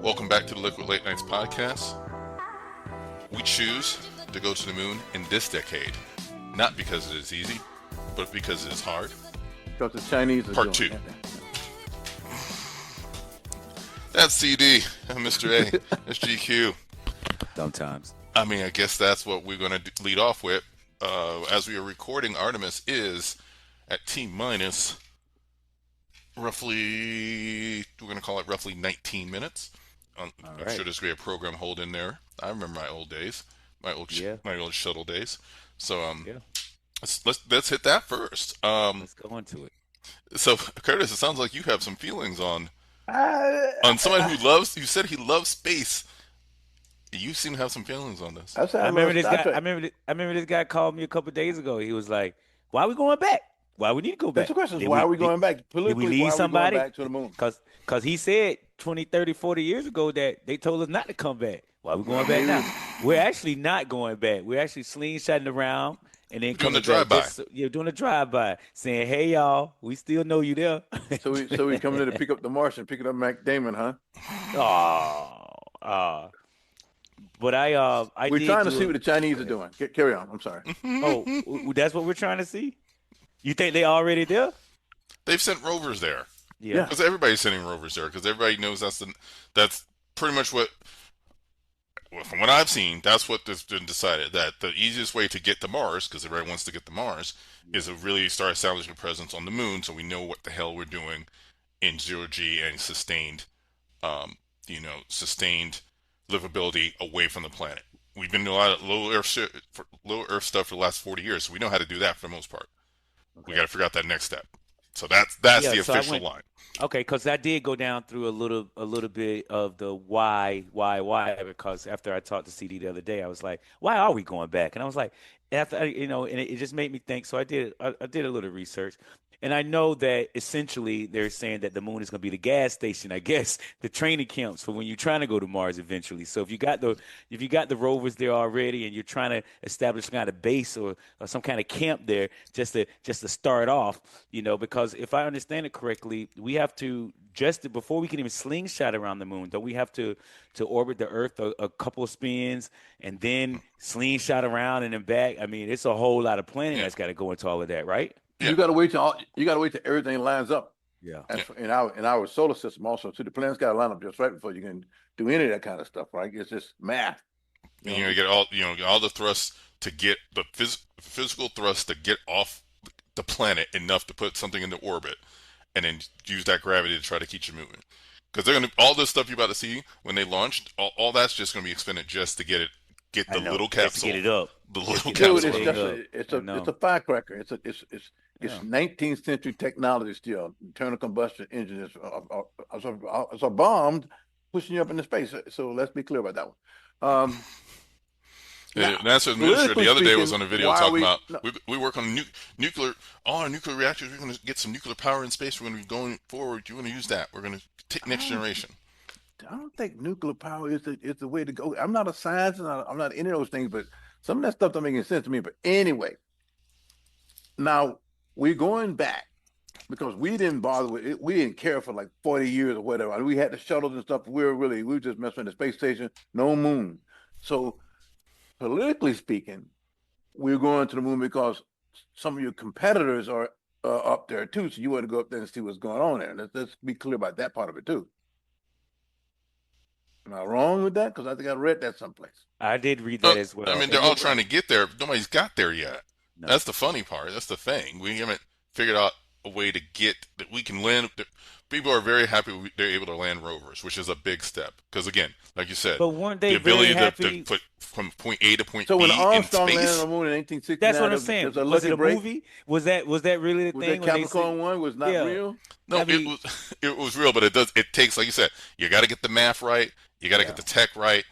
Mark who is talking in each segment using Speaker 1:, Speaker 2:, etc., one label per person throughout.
Speaker 1: Welcome back to the Liquid Late Nights podcast. We choose to go to the moon in this decade, not because it is easy, but because it is hard.
Speaker 2: Because the Chinese are
Speaker 1: Part
Speaker 2: doing
Speaker 1: 2.
Speaker 2: it.
Speaker 1: That's CD, Mr. A, that's GQ.
Speaker 3: Sometimes.
Speaker 1: I mean, I guess that's what we're going to lead off with. As we are recording, Artemis is at T-minus roughly, we're going to call it roughly 19 minutes. I'm sure there's going to be a program hold in there. I remember my old days, my old shuttle days. So let's hit that first.
Speaker 3: Let's go into it.
Speaker 1: So Curtis, it sounds like you have some feelings on someone who loves. You said he loves space. You seem to have some feelings on this.
Speaker 3: I remember this guy. I remember this guy called me a couple of days ago. He was like, "Why are we going back? Why we need to go back?"
Speaker 2: That's the question. Why are we going back? Politically,
Speaker 3: did we leave
Speaker 2: why
Speaker 3: somebody?
Speaker 2: Are we going back to the moon?
Speaker 3: Because he said 20, 30, 40 years ago that they told us not to come back. Why are we going back now? We're actually not going back. We're actually slingshotting around and then
Speaker 1: doing
Speaker 3: coming
Speaker 1: the drive-by.
Speaker 3: You're doing a drive-by, saying, "Hey y'all, we still know you there."
Speaker 2: So we coming in to pick up the Martian, picking up Mac Damon, huh?
Speaker 3: But
Speaker 2: we're trying to see what the Chinese are doing. Carry on. I'm sorry.
Speaker 3: Oh, that's what we're trying to see? You think they already there?
Speaker 1: They've sent rovers there.
Speaker 3: Yeah.
Speaker 1: Because everybody's sending rovers there. Because everybody knows that's pretty much what. Well, from what I've seen, that's what has been decided. That the easiest way to get to Mars, because everybody wants to get to Mars, is to really start establishing a presence on the moon, so we know what the hell we're doing in 0G and sustained livability away from the planet. We've been doing a lot of low Earth stuff for the last 40 years, so we know how to do that for the most part. Okay. We got to figure out that next step. So that's the official line.
Speaker 3: Okay, because I did go down through a little bit of the why, because after I talked to CD the other day, I was like, why are we going back? And I was like, and it just made me think. So I did a little research. And I know that essentially they're saying that the moon is going to be the gas station, I guess, the training camps for when you're trying to go to Mars eventually. So if you got the rovers there already and you're trying to establish some kind of base or some kind of camp there just to start off, because if I understand it correctly, we have to before we can even slingshot around the moon, don't we have to orbit the Earth a couple of spins and then slingshot around and then back? I mean, it's a whole lot of planning that's got to go into all of that, right?
Speaker 2: Yeah. You got to wait till everything lines up.
Speaker 3: Yeah.
Speaker 2: In our solar system also too. The planets got to line up just right before you can do any of that kind of stuff, right? It's just math.
Speaker 1: And you get all the thrust to get the physical thrust to get off the planet enough to put something into orbit, and then use that gravity to try to keep you moving. Because they're gonna all this stuff you're about to see when they launched, all that's just gonna be expended just to get the little capsule.
Speaker 3: Get it up.
Speaker 1: The little capsule.
Speaker 2: It's a firecracker. It's 19th century technology still. Internal combustion engines are bombed, pushing you up into space. So let's be clear about that one.
Speaker 1: NASA administrator the other day was on a video talking about we work on nuclear. All our nuclear reactors. We're going to get some nuclear power in space. We're going to be going forward. You're going to use that. We're going to take next generation.
Speaker 2: I don't think nuclear power is the way to go. I'm not a scientist. I'm not any of those things, but some of that stuff don't make any sense to me. But anyway, now we're going back because we didn't bother with it. We didn't care for like 40 years or whatever. I mean, we had the shuttles and stuff. We were just messing with the space station, no moon. So politically speaking, we're going to the moon because some of your competitors are up there too. So you want to go up there and see what's going on there. Let's be clear about that part of it too. Am I wrong with that? Because I think I read that someplace.
Speaker 3: I did read that as well.
Speaker 1: I mean, they're all trying to get there. Nobody's got there yet.
Speaker 3: No.
Speaker 1: That's the funny part. That's the thing. We haven't figured out a way to get that we can land. People are very happy they're able to land rovers, which is a big step. Because again, like you said,
Speaker 3: but weren't they
Speaker 1: the ability
Speaker 3: very happy?
Speaker 1: to put from point A to point
Speaker 2: So
Speaker 1: B
Speaker 2: when Armstrong
Speaker 1: in space.
Speaker 2: landed on the moon in 1869,
Speaker 3: That's what I'm saying. Was it a movie? Was that really the
Speaker 2: was
Speaker 3: thing?
Speaker 2: that Capricorn one was not real?
Speaker 1: No, it was real, but it takes, like you said, you got to get the math right, you got to get the tech right,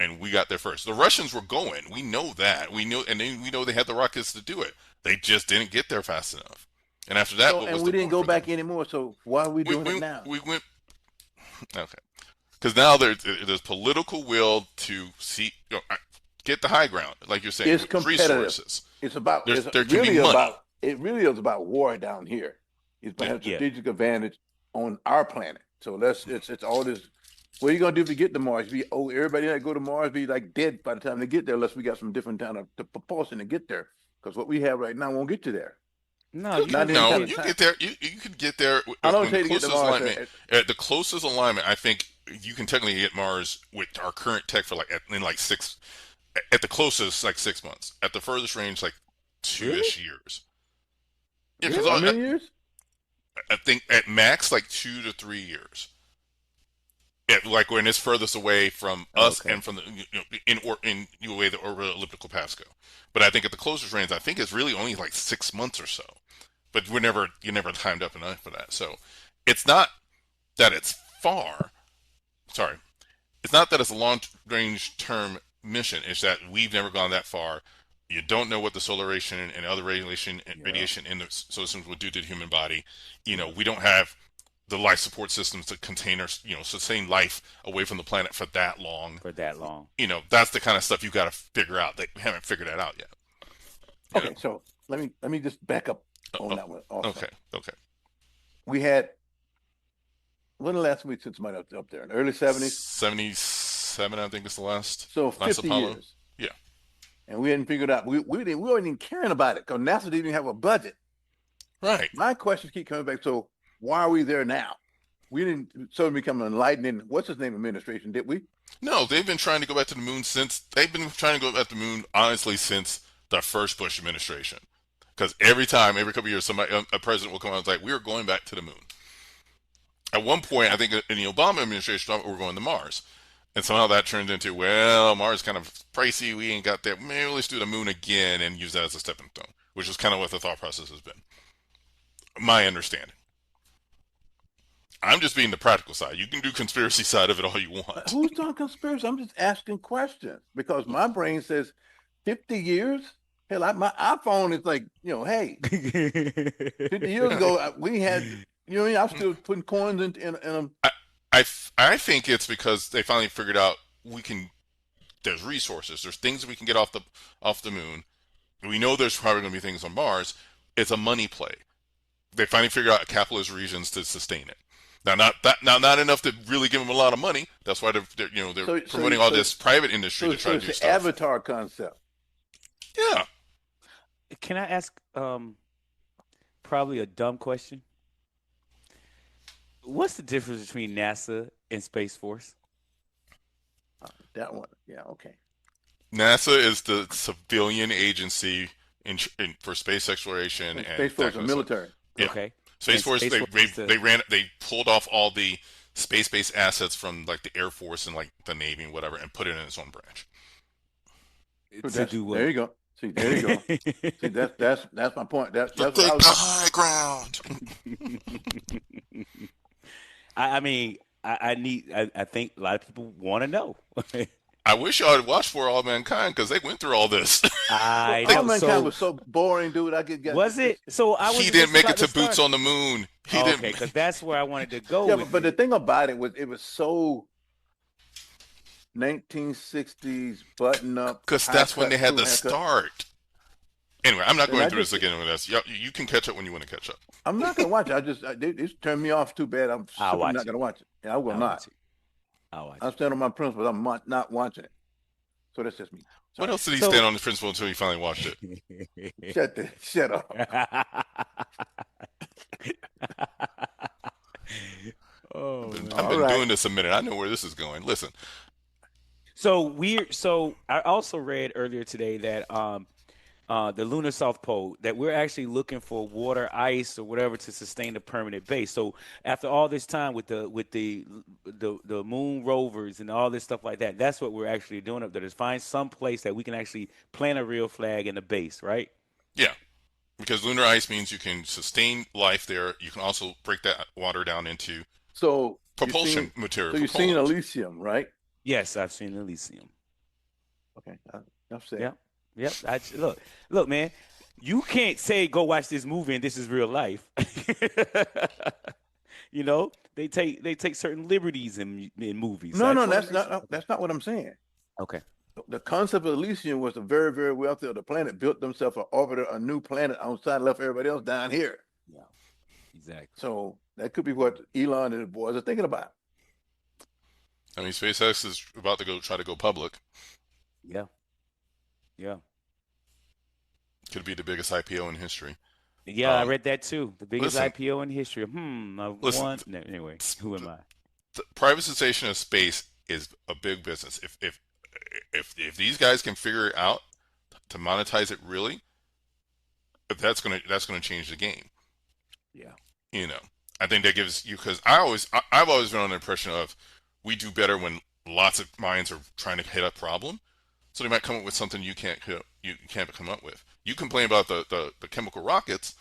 Speaker 1: and we got there first. The Russians were going. We know that. We know they had the rockets to do it. They just didn't get there fast enough. And after that,
Speaker 2: we didn't go back anymore. So why are we doing it now?
Speaker 1: We went okay, because now there's political will to see get the high ground, like you're saying.
Speaker 2: It's competitive.
Speaker 1: Resources.
Speaker 2: It's about.
Speaker 1: There can be money.
Speaker 2: It really is about war down here. It's about strategic advantage on our planet. So it's all this What are you gonna do if you get to Mars? Everybody that go to Mars be like dead by the time they get there, unless we got some different kind of propulsion to get there. Because what we have right now won't get you there.
Speaker 3: No,
Speaker 1: You
Speaker 3: you
Speaker 2: Not
Speaker 3: can
Speaker 2: in any
Speaker 1: no,
Speaker 2: kind
Speaker 3: get.
Speaker 2: of
Speaker 1: you
Speaker 2: time.
Speaker 1: get there. You could get there
Speaker 2: How long it
Speaker 1: when the
Speaker 2: take to get to
Speaker 1: closest
Speaker 2: Mars?
Speaker 1: alignment. At the closest alignment, I think you can technically get Mars with our current tech for in like six. At the closest, like 6 months. At the furthest range, like
Speaker 3: Really?
Speaker 1: 2-ish years. Yeah, because
Speaker 2: Really? How many years?
Speaker 1: I think at max like 2 to 3 years. Like when it's furthest away from us
Speaker 3: Okay.
Speaker 1: and from the in the way the orbital elliptical paths go. But I think at the closest range, I think it's really only like 6 months or so. But you're never timed up enough for that. So it's not that it's far. Sorry, it's not that it's a long range term mission. It's that we've never gone that far. You don't know what the solar radiation and other
Speaker 3: Yeah.
Speaker 1: radiation in the solar system would do to the human body.
Speaker 3: Yeah.
Speaker 1: We don't have the life support systems to contain or sustain life away from the planet for that long.
Speaker 3: For that long.
Speaker 1: That's the kind of stuff you got to figure out. They haven't figured that out yet.
Speaker 2: Okay, so let me just back up on
Speaker 1: Oh,
Speaker 2: that one also.
Speaker 1: okay.
Speaker 2: We had when the last we sent somebody up there in the early 70s,
Speaker 1: 77, I think is the
Speaker 2: so
Speaker 1: last
Speaker 2: 50
Speaker 1: Apollo.
Speaker 2: years,
Speaker 1: Yeah,
Speaker 2: and we hadn't figured out. We weren't even caring about it because NASA didn't even have a budget.
Speaker 1: right.
Speaker 2: My questions keep coming back. So why are we there now? We didn't suddenly become an enlightening. What's his name? Administration? Did we?
Speaker 1: No, they've been trying to go back to the moon since they've been trying to go back to the moon honestly since the first Bush administration. Because every couple of years, a president will come out and say, "We're going back to the moon." At one point, I think in the Obama administration, thought we were going to Mars, and somehow that turned into, well, Mars is kind of pricey. We ain't got that. Maybe let's do the moon again and use that as a stepping stone, which is kind of what the thought process has been. My understanding. I'm just being the practical side. You can do conspiracy side of it all you want.
Speaker 2: Who's doing conspiracy? I'm just asking questions because my brain says 50 years. Hell, my iPhone is like, hey, 50 years ago we had, I'm still putting coins in them.
Speaker 1: I think it's because they finally figured out we can. There's resources. There's things we can get off the moon. We know there's probably going to be things on Mars. It's a money play. They finally figured out capitalist reasons to sustain it. Now, not enough to really give them a lot of money. That's why they're promoting all this private industry to try to do
Speaker 2: it's
Speaker 1: stuff.
Speaker 2: Avatar concept.
Speaker 1: Yeah.
Speaker 3: Can I ask probably a dumb question? What's the difference between NASA and Space Force?
Speaker 2: That one. Yeah. Okay.
Speaker 1: NASA is the civilian agency for space exploration and
Speaker 2: Space Force is military.
Speaker 1: Yeah.
Speaker 3: Okay.
Speaker 1: Space
Speaker 3: And
Speaker 1: Force,
Speaker 3: Space Force is
Speaker 1: they pulled off all the space-based assets from like the Air Force and like the Navy and whatever, and put it in its own branch.
Speaker 3: to do what?
Speaker 2: There you go. See, there you go. See, that's my point. That's
Speaker 1: The high ground.
Speaker 3: I mean, I think a lot of people want to know.
Speaker 1: I wish y'all had watched For All Mankind because they went through all this.
Speaker 3: I
Speaker 2: All
Speaker 3: know.
Speaker 2: Mankind was so boring, dude. I could get.
Speaker 3: Was it? So I was.
Speaker 1: He didn't make it to Boots on the Moon. He
Speaker 3: Okay,
Speaker 1: didn't.
Speaker 3: because that's where I wanted to go.
Speaker 2: Yeah, but the thing about it was so 1960s button up.
Speaker 1: Because that's when they had the
Speaker 2: haircut.
Speaker 1: start. Anyway, I'm not
Speaker 2: And
Speaker 1: going through this again with us. You can catch up when you want to catch up.
Speaker 2: I'm not gonna watch it. It's turned me off too bad. I'm
Speaker 3: I'll
Speaker 2: simply
Speaker 3: watch
Speaker 2: not
Speaker 3: it.
Speaker 2: gonna watch it. And I will
Speaker 3: I'll
Speaker 2: not.
Speaker 3: watch it. I'll watch
Speaker 2: I'm
Speaker 3: it.
Speaker 2: standing on my principles. I'm not watching it. So that's just me.
Speaker 1: What else did he stand on the principle until he finally watched it?
Speaker 2: Shut up.
Speaker 3: Oh, man.
Speaker 1: I've been doing this a minute. I know where this is going. Listen,
Speaker 3: So I also read earlier today that the lunar South Pole, that we're actually looking for water, ice, or whatever to sustain the permanent base. So after all this time with the moon rovers and all this stuff like that, that's what we're actually doing up there, is find some place that we can actually plant a real flag in the base, right?
Speaker 1: yeah, because lunar ice means you can sustain life there. You can also break that water down into
Speaker 2: So
Speaker 1: propulsion material.
Speaker 2: So you've seen Elysium, right?
Speaker 3: Yes, I've seen Elysium.
Speaker 2: Okay, enough said.
Speaker 3: Yep. Look, man. You can't say go watch this movie and this is real life. They take certain liberties in movies.
Speaker 2: No, that's not what I'm saying.
Speaker 3: Okay.
Speaker 2: The concept of Elysium was the very, very wealthy of the planet built themselves an orbiter, a new planet outside, left everybody else down here.
Speaker 3: Yeah, exactly.
Speaker 2: So that could be what Elon and the boys are thinking about.
Speaker 1: I mean, SpaceX is about to try to go public.
Speaker 3: Yeah, yeah,
Speaker 1: Could be the biggest IPO in history.
Speaker 3: yeah. I
Speaker 1: Um,
Speaker 3: read that too. The biggest
Speaker 1: listen,
Speaker 3: IPO in history.
Speaker 1: listen.
Speaker 3: One. No, anyway, who am I?
Speaker 1: The privatization of space is a big business. If these guys can figure it out to monetize it really, that's gonna change the game.
Speaker 3: Yeah.
Speaker 1: You know, I think that gives you because I've always been on the impression of we do better when lots of minds are trying to hit a problem. So they might come up with something you can't come up with. You complain about the chemical rockets.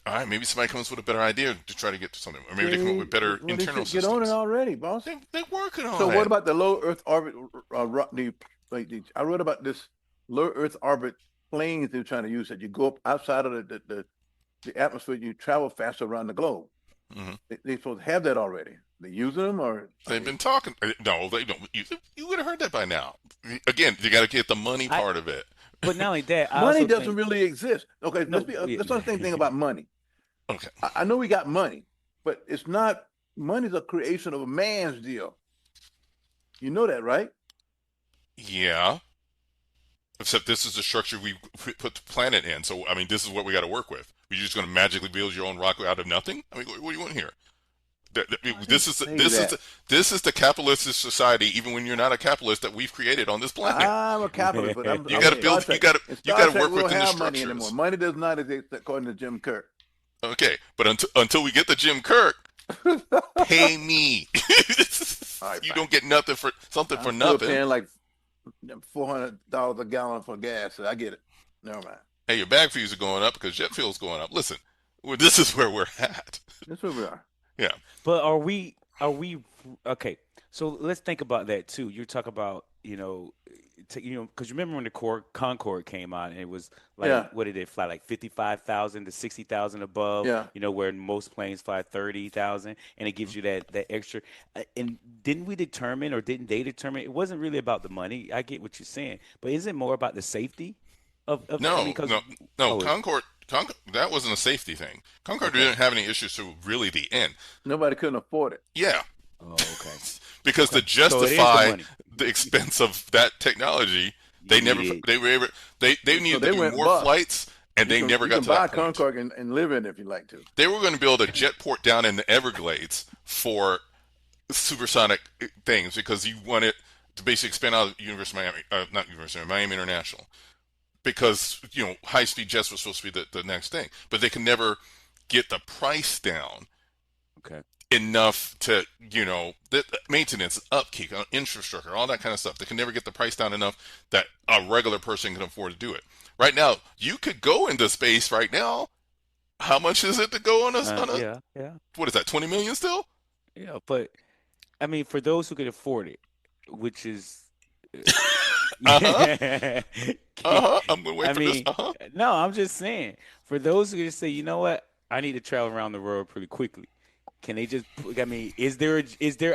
Speaker 1: All right, maybe somebody comes with a better idea to try to get to something, or maybe they come up with better
Speaker 2: Well, they
Speaker 1: internal
Speaker 2: should get on it
Speaker 1: systems.
Speaker 2: already, boss.
Speaker 1: They're working
Speaker 2: So
Speaker 1: on
Speaker 2: what
Speaker 1: it.
Speaker 2: about the low Earth orbit? I read about this low Earth orbit planes they're trying to use that you go up outside of the atmosphere, you travel faster around the globe.
Speaker 1: Hmm.
Speaker 2: They supposed to have that already. They using them or are
Speaker 1: They've
Speaker 2: they?
Speaker 1: been talking. No, they don't. You would have heard that by now. Again, you got to get the money
Speaker 3: I.
Speaker 1: part of it.
Speaker 3: But not only that, I
Speaker 2: Money
Speaker 3: also
Speaker 2: doesn't
Speaker 3: think
Speaker 2: really exist. Okay,
Speaker 3: no.
Speaker 2: let's understand the thing about money.
Speaker 1: Okay.
Speaker 2: I know we got money, but it's not money's a creation of a man's deal. You know that, right?
Speaker 1: Yeah. Except this is the structure we put the planet in. So I mean, this is what we got to work with. You're just going to magically build your own rocket out of nothing? I mean, what do you want here?
Speaker 2: I didn't
Speaker 1: This is
Speaker 2: say
Speaker 1: this is
Speaker 2: that.
Speaker 1: this is the capitalist society. Even when you're not a capitalist, that we've created on this planet.
Speaker 2: I'm a capitalist, but
Speaker 1: You
Speaker 2: I'm
Speaker 1: got
Speaker 2: in
Speaker 1: to
Speaker 2: Star
Speaker 1: build.
Speaker 2: Trek. In
Speaker 1: You
Speaker 2: Star
Speaker 1: got to
Speaker 2: Trek,
Speaker 1: work
Speaker 2: we don't
Speaker 1: within the
Speaker 2: have money anymore.
Speaker 1: structures.
Speaker 2: Money does not exist according to Jim Kirk.
Speaker 1: Okay, but until we get the Jim Kirk,
Speaker 2: All
Speaker 1: pay me.
Speaker 2: right,
Speaker 1: You
Speaker 2: fine.
Speaker 1: don't get nothing for something
Speaker 2: I'm
Speaker 1: for
Speaker 2: still
Speaker 1: nothing.
Speaker 2: paying like $400 a gallon for gas. So I get it. Never mind.
Speaker 1: Hey, your bag fees are going up because jet fuel's going up. Listen, this is where we're at.
Speaker 2: That's where we are.
Speaker 1: Yeah.
Speaker 3: But are we okay? So let's think about that too. You talk about, because remember when the Concorde came out and it was like,
Speaker 2: Yeah,
Speaker 3: what did it fly like 55,000 to 60,000 above,
Speaker 2: yeah.
Speaker 3: where most planes fly 30,000 and it gives you that extra. And didn't we determine or didn't they determine it wasn't really about the money? I get what you're saying, but is it more about the safety of I mean,
Speaker 1: No,
Speaker 3: because
Speaker 1: no, no.
Speaker 3: oh,
Speaker 1: Concorde, that wasn't a safety thing. Concorde
Speaker 3: okay.
Speaker 1: didn't have any issues to really the end.
Speaker 2: Nobody couldn't afford it.
Speaker 1: Yeah,
Speaker 3: Oh, okay.
Speaker 1: because to
Speaker 3: Okay. So it is the
Speaker 1: justify
Speaker 3: money.
Speaker 1: the expense of that technology,
Speaker 3: You needed.
Speaker 1: they were able, they
Speaker 2: So
Speaker 1: needed to
Speaker 2: they
Speaker 1: do
Speaker 2: went
Speaker 1: more
Speaker 2: bust.
Speaker 1: flights, and they never
Speaker 2: You
Speaker 1: got
Speaker 2: can
Speaker 1: to
Speaker 2: buy
Speaker 1: that
Speaker 2: a
Speaker 1: point.
Speaker 2: Concorde and live in it if you like to.
Speaker 1: They were going to build a jet port down in the Everglades for supersonic things because you wanted to basically expand out of University of Miami, not University of Miami International, because high speed jets were supposed to be the next thing, but they could never get the price down
Speaker 3: Okay.
Speaker 1: enough to the maintenance, upkeep, infrastructure, all that kind of stuff. They can never get the price down enough that a regular person can afford to do it. Right now, you could go into space right now. How much is it to go on a
Speaker 3: Yeah, yeah,
Speaker 1: what is that, 20 million still?
Speaker 3: yeah. But I mean, for those who could afford it, which is, uh,
Speaker 1: Uh-huh.
Speaker 3: yeah.
Speaker 1: Uh-huh. I'm gonna wait
Speaker 3: I
Speaker 1: for this.
Speaker 3: mean,
Speaker 1: Uh-huh.
Speaker 3: no, I'm just saying, for those who just say, you know what, I need to travel around the world pretty quickly. Can they just? I mean, is there?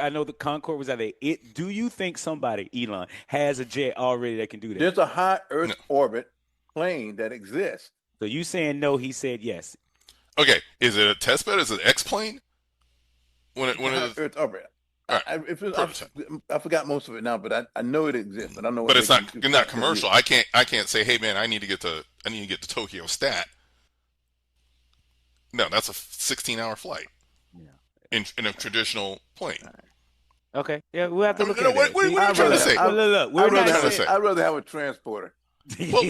Speaker 3: I know the Concorde was out there. Do you think somebody, Elon, has a jet already that can do that?
Speaker 2: There's a high
Speaker 1: No.
Speaker 2: Earth orbit plane that exists.
Speaker 3: So you saying no? He said yes.
Speaker 1: Okay. Is it a test bed? Is it an X plane?
Speaker 2: It's a
Speaker 1: When it
Speaker 2: high
Speaker 1: is
Speaker 2: Earth orbit.
Speaker 1: all right.
Speaker 2: I,
Speaker 1: Prototype.
Speaker 2: I forgot most of it now, but I know it exists. But I don't know
Speaker 1: But
Speaker 2: what
Speaker 1: it's
Speaker 2: they
Speaker 1: not
Speaker 2: you
Speaker 1: not
Speaker 2: practically use.
Speaker 1: commercial. I can't say, hey man, I need to get to Tokyo Stat. No, that's a 16-hour flight
Speaker 3: Yeah.
Speaker 1: in a traditional plane.
Speaker 3: Okay. Yeah, we'll have
Speaker 1: I
Speaker 3: to
Speaker 1: mean,
Speaker 3: look at that.
Speaker 1: what
Speaker 3: See,
Speaker 1: are you
Speaker 2: I'd
Speaker 1: trying
Speaker 2: rather
Speaker 1: to
Speaker 2: have,
Speaker 1: say?
Speaker 3: well, look, we're
Speaker 2: I'd
Speaker 1: What are you
Speaker 3: not
Speaker 2: rather
Speaker 1: trying to
Speaker 3: saying
Speaker 1: say?
Speaker 2: I'd rather have a transporter.
Speaker 1: Well,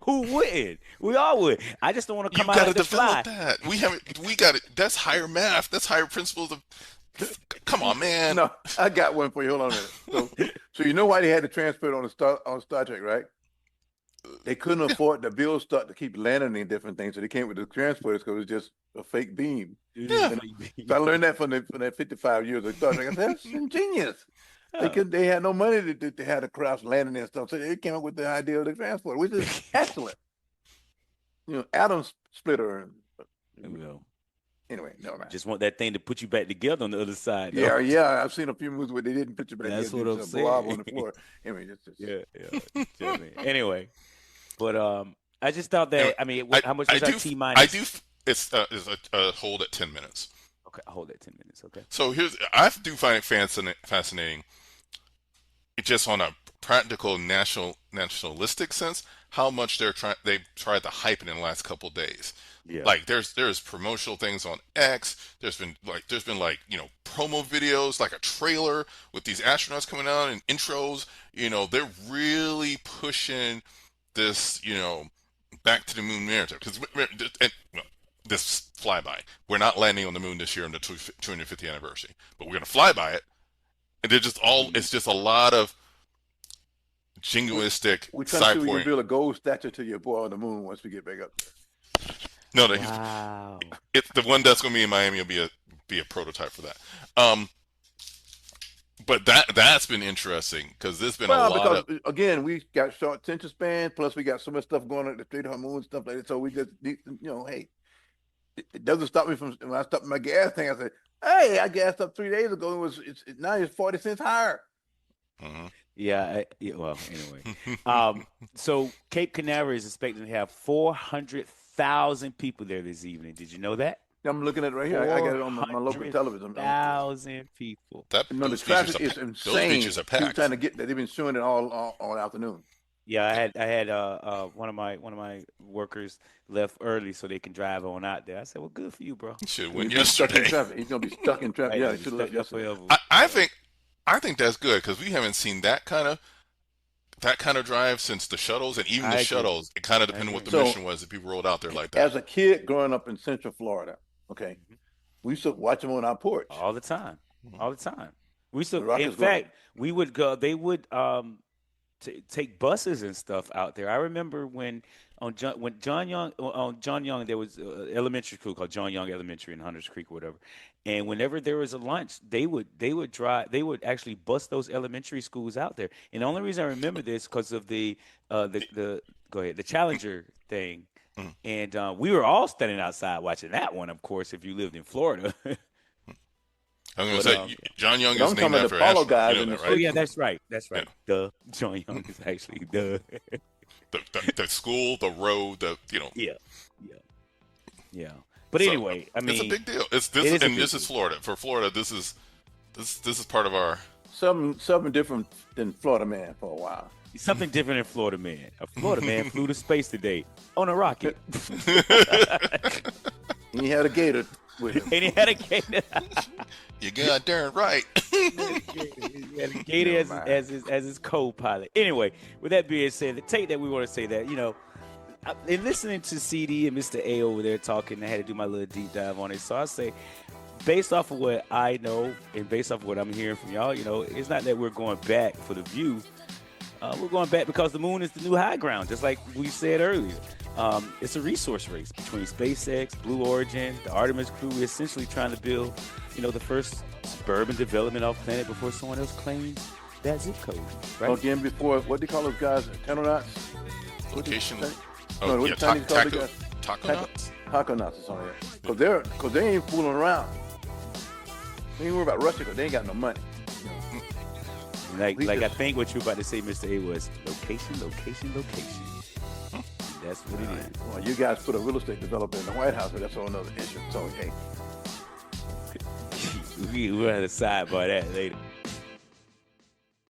Speaker 3: who wouldn't. We all would. I just don't want to
Speaker 1: you
Speaker 3: come out
Speaker 1: got to
Speaker 3: like the
Speaker 1: develop
Speaker 3: fly.
Speaker 1: that. We got it. That's higher math. That's higher principles of. Come on, man.
Speaker 2: No, I got one for you. Hold on a minute. So you know why they had the transporter on Star Trek, right? They couldn't afford to build stuff to keep landing in different things, so they came with the transporters because it was just a fake beam.
Speaker 3: It is
Speaker 1: Yeah.
Speaker 3: a
Speaker 2: And
Speaker 3: fake
Speaker 2: so I
Speaker 3: beam.
Speaker 2: learned that from that 55 years of Star Trek. I said, that's ingenious.
Speaker 3: Oh.
Speaker 2: They had no money to have the crafts landing and stuff, so they came up with the idea of the transporter, which is excellent. Atom splitter.
Speaker 3: Well,
Speaker 2: Anyway, never mind.
Speaker 3: just want that thing to put you back together on the other side, though.
Speaker 2: Yeah, yeah. I've seen a few movies where they didn't put you back
Speaker 3: That's
Speaker 2: there,
Speaker 3: what I'm
Speaker 2: just a blob on
Speaker 3: saying.
Speaker 2: the floor. Anyway, just
Speaker 3: Yeah, yeah. Yeah, man. Anyway, but I just thought
Speaker 1: Anyway,
Speaker 3: that I mean,
Speaker 1: I
Speaker 3: how much
Speaker 1: I
Speaker 3: was our
Speaker 1: do
Speaker 3: T
Speaker 1: I do.
Speaker 3: minus?
Speaker 1: It's is a hold at 10 minutes.
Speaker 3: Okay, hold that 10 minutes. Okay.
Speaker 1: So I do find it fascinating, just on a practical nationalistic sense, how much they've tried to hype it in the last couple of days.
Speaker 3: Yeah.
Speaker 1: Like there's promotional things on X. There's been like promo videos, like a trailer with these astronauts coming out and intros. They're really pushing this back to the moon narrative because this flyby. We're not landing on the moon this year on the 250th anniversary, but we're gonna fly by it. And they're just all. It's just a lot of jingoistic
Speaker 2: We're trying to see
Speaker 1: side
Speaker 2: if we can
Speaker 1: point.
Speaker 2: build a gold statue to your boy on the moon once we get back up
Speaker 1: No,
Speaker 3: Wow.
Speaker 1: it's the one that's going to be in Miami will be a prototype for that. But that's been interesting because there's been
Speaker 2: there.
Speaker 1: a
Speaker 2: Well,
Speaker 1: lot
Speaker 2: because
Speaker 1: of
Speaker 2: again, we got short attention span, plus we got so much stuff going on at the 300 moon and stuff like that. So we just need, hey, it doesn't stop me from when I stop my gas tank. I said, hey, I gassed up 3 days ago. Now it's 40 cents higher.
Speaker 1: Mhm.
Speaker 3: Yeah, well, anyway. So Cape Canaveral is expecting to have 400,000 people there this evening. Did you know that?
Speaker 2: I'm looking at it right here. I got it on my local television.
Speaker 3: 400,000 people.
Speaker 1: that
Speaker 2: The
Speaker 1: those
Speaker 2: traffic
Speaker 1: beaches
Speaker 2: is
Speaker 1: are
Speaker 2: insane.
Speaker 1: those beaches are
Speaker 2: People
Speaker 1: packed.
Speaker 2: trying to get that. They've been showing it all afternoon.
Speaker 3: Yeah, I had one of my workers left early so they can drive on out there. I said, "Well, good for you, bro."
Speaker 1: You should
Speaker 2: He's
Speaker 1: went
Speaker 2: gonna be stuck in
Speaker 1: yesterday.
Speaker 2: traffic. He's gonna be stuck in traffic.
Speaker 3: Right,
Speaker 2: Yeah,
Speaker 3: they
Speaker 2: he should have
Speaker 3: stuck
Speaker 2: left
Speaker 3: there
Speaker 2: yesterday.
Speaker 3: forever.
Speaker 1: I think that's good because we haven't seen that kind of drive since the shuttles, and even
Speaker 3: I
Speaker 1: the
Speaker 3: agree.
Speaker 1: shuttles. It kind of
Speaker 3: I
Speaker 1: depended what the
Speaker 3: agree.
Speaker 2: So,
Speaker 1: mission was. If people rolled out there like that.
Speaker 2: as a kid growing up in Central Florida, okay, we used to watch them on our porch.
Speaker 3: All the time, all the time. We
Speaker 2: The
Speaker 3: still, in
Speaker 2: Rockets go.
Speaker 3: fact, we would go. They would take buses and stuff out there. I remember when John Young, there was an elementary school called John Young Elementary in Hunters Creek or whatever. And whenever there was a lunch, they would actually bus those elementary schools out there. And the only reason I remember this because of the go ahead, the Challenger thing.
Speaker 1: Mhm.
Speaker 3: And we were all standing outside watching that one, of course, if you lived in Florida.
Speaker 1: I'm going to
Speaker 3: But
Speaker 1: say John Young
Speaker 2: But
Speaker 1: is
Speaker 2: I'm
Speaker 1: named
Speaker 2: talking about
Speaker 1: after
Speaker 2: the Apollo
Speaker 1: astronaut.
Speaker 2: guys
Speaker 1: You
Speaker 2: in
Speaker 1: know
Speaker 2: the
Speaker 1: that,
Speaker 3: Oh
Speaker 1: right?
Speaker 3: yeah, that's right. That's
Speaker 1: Yeah.
Speaker 3: right. Duh. John Young is actually duh.
Speaker 1: The school, the road,
Speaker 3: Yeah. Yeah. Yeah. But
Speaker 1: So,
Speaker 3: anyway, I
Speaker 1: it's a
Speaker 3: mean,
Speaker 1: big deal.
Speaker 3: it is a big
Speaker 1: This is
Speaker 3: deal.
Speaker 1: Florida. For Florida, this is part of our.
Speaker 2: Something different than Florida man for a while.
Speaker 3: Something different in Florida man. A Florida man flew to space today on a rocket.
Speaker 2: And he had a gator with him.
Speaker 3: And he had a gator.
Speaker 1: You got darn right.
Speaker 3: He had a gator
Speaker 2: Never mind.
Speaker 3: as his co-pilot. Anyway, with that being said, the take that we want to say that, in listening to CD and Mr. A over there talking, I had to do my little deep dive on it. So I say, based off of what I know and based off of what I'm hearing from y'all, it's not that we're going back for the view. We're going back because the moon is the new high ground, just like we said earlier. It's a resource race between SpaceX, Blue Origin, the Artemis crew. We're essentially trying to build, the first suburban development off planet before someone else claims that zip code, right?
Speaker 2: Again, before, what do you call those guys? Tenonauts?
Speaker 1: Location.
Speaker 2: No,
Speaker 1: Oh
Speaker 2: what
Speaker 1: yeah,
Speaker 2: the Chinese call the
Speaker 1: taco
Speaker 2: guys?
Speaker 1: taco
Speaker 2: Taco-
Speaker 1: nuts.
Speaker 2: Taconauts or something like that. Because they ain't fooling around. They ain't worry about Russia because they ain't got no money.
Speaker 3: Like
Speaker 2: We
Speaker 3: I
Speaker 2: just-
Speaker 3: think what you were about to say, Mr. A, was location, location, location. That's what it is.
Speaker 2: Well, you guys put a real estate developer in the White House, but that's a whole nother issue. So, hey.
Speaker 3: We'll have to sidebar that later.